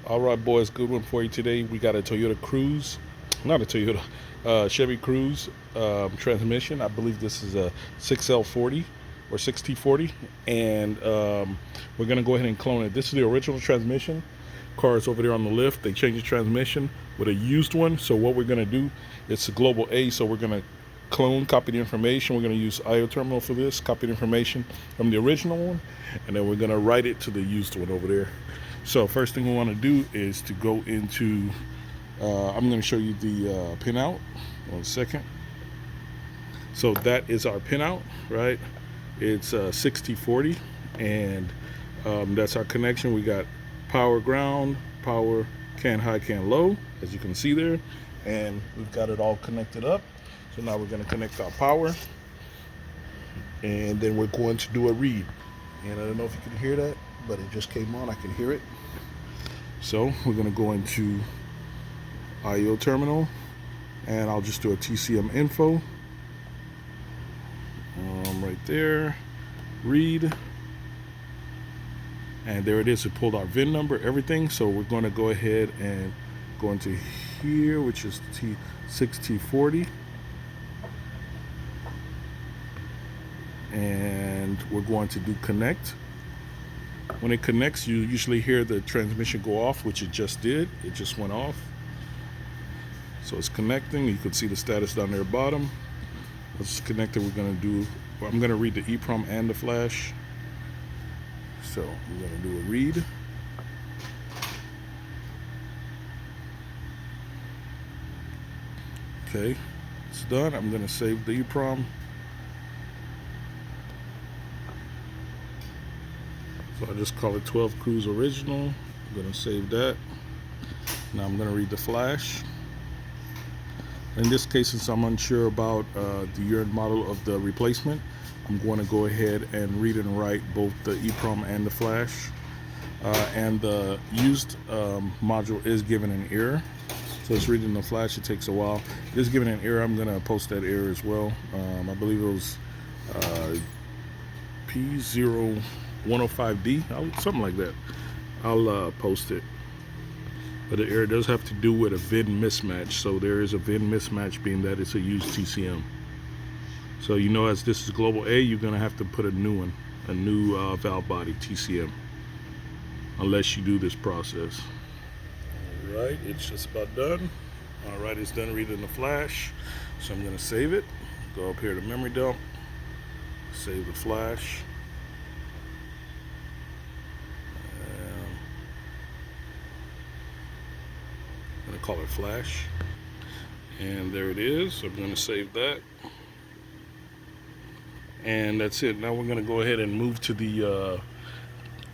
All right, boys, good one for you today. We got a Toyota Cruz, not a Toyota, Chevy Cruz transmission. I believe this is a 6L40 or 6T40, and we're gonna go ahead and clone it. This is the original transmission. Car is over there on the lift. They changed the transmission with a used one. So what we're gonna do, it's a global A. So we're gonna clone, copy the information. We're gonna use IO terminal for this, copy the information from the original one, and then we're gonna write it to the used one over there. So first thing we want to do is to go into, I'm going to show you the pinout. 1 second. So that is our pinout, right? It's 6040, and that's our connection. We got power ground, power can high, can low, as you can see there, and we've got it all connected up. So now we're going to connect our power, and then we're going to do a read. And I don't know if you can hear that, but it just came on. I can hear it. So we're going to go into IO terminal, and I'll just do a TCM info right there, read, and there it is. It pulled our VIN number, everything. So we're going to go ahead and go into here, which is T6T40, and we're going to do connect. When it connects, you usually hear the transmission go off, which it just did. It just went off. So it's connecting. You can see the status down there bottom. It's connected. I'm going to read the EEPROM and the flash. So we're going to do a read. Okay, it's done. I'm going to save the EEPROM. So I just call it 12 Cruz original. I'm going to save that. Now I'm going to read the flash. In this case, since I'm unsure about the year and model of the replacement, I'm going to go ahead and read and write both the EEPROM and the flash. And the used module is given an error. So it's reading the flash. It takes a while. It is given an error. I'm going to post that error as well. I believe it was P0105D, something like that. I'll post it. But the error does have to do with a VIN mismatch. So there is a VIN mismatch, being that it's a used TCM. So you know, as this is global A, you're going to have to put a new one, a new valve body TCM, unless you do this process. All right, it's just about done. All right, it's done reading the flash. So I'm going to save it. Go up here to memory dump, save the flash. I'm going to call it flash, and there it is. So I'm going to save that, and that's it. Now we're going to go ahead and move to the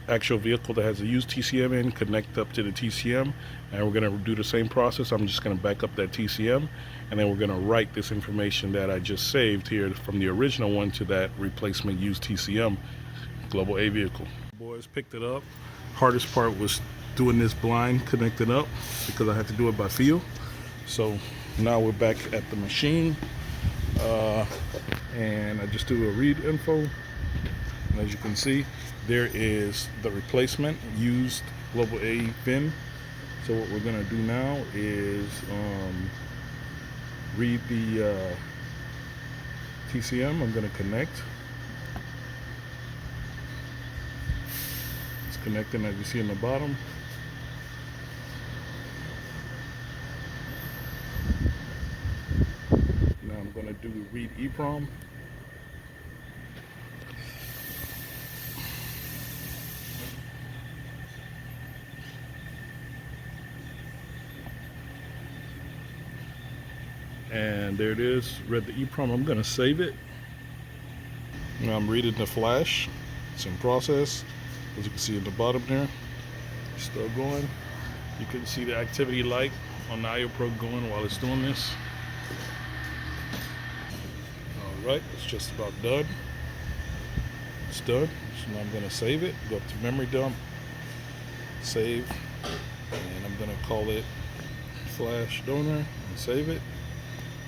actual vehicle that has a used TCM in, connect up to the TCM, and we're going to do the same process. I'm just going to back up that TCM, and then we're going to write this information that I just saved here from the original one to that replacement used TCM global A vehicle. Boys, picked it up. Hardest part was doing this blind, connected up, because I had to do it by feel. So now we're back at the machine, and I just do a read info, and as you can see, there is the replacement used global A VIN. So what we're going to do now is read the TCM. I'm going to connect. It's connecting, as you see in the bottom. Now I'm going to do read EEPROM. And there it is, read the EEPROM. I'm going to save it. Now I'm reading the flash. It's in process. As you can see at the bottom there, still going. You can see the activity light on the IO probe going while it's doing this. Alright, it's just about done. It's done. So now I'm going to save it. Go up to memory dump, save, and I'm going to call it flash donor and save it.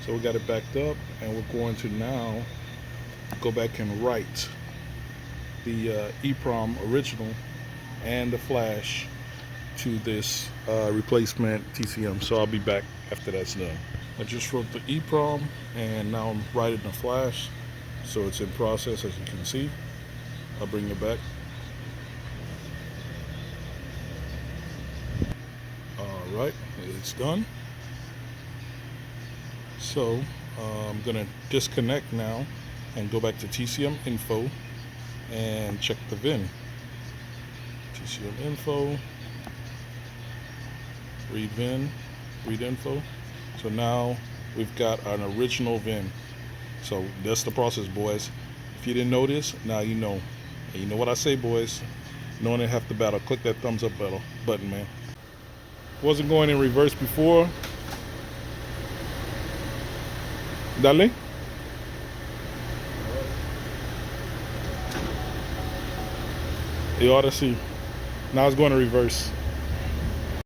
So we got it backed up, and we're going to now go back and write the EEPROM original and the flash to this replacement TCM. So I'll be back after that's done. I just wrote the EEPROM and now I'm writing the flash. So it's in process, as you can see. I'll bring it back. All right, it's done. So I'm gonna disconnect now and go back to TCM info and check the VIN. TCM info, read VIN, read info. So now we've got an original VIN. So that's the process, boys. If you didn't know this, now you know. And you know what I say, boys. Knowing it half the battle. Click that thumbs up button, man. Wasn't going in reverse before. Dale. You ought to see. Now it's going to reverse.